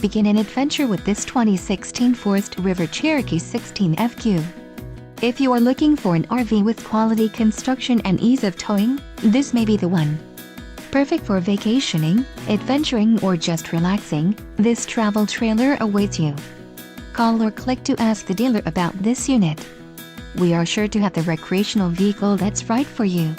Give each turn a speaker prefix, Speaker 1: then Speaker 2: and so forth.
Speaker 1: Begin an adventure with this 2016 Forest River Cherokee 16FQ. If you are looking for an RV with quality construction and ease of towing, this may be the one. Perfect for vacationing, adventuring, or just relaxing, this travel trailer awaits you. Call or click to ask the dealer about this unit. We are sure to have the recreational vehicle that's right for you.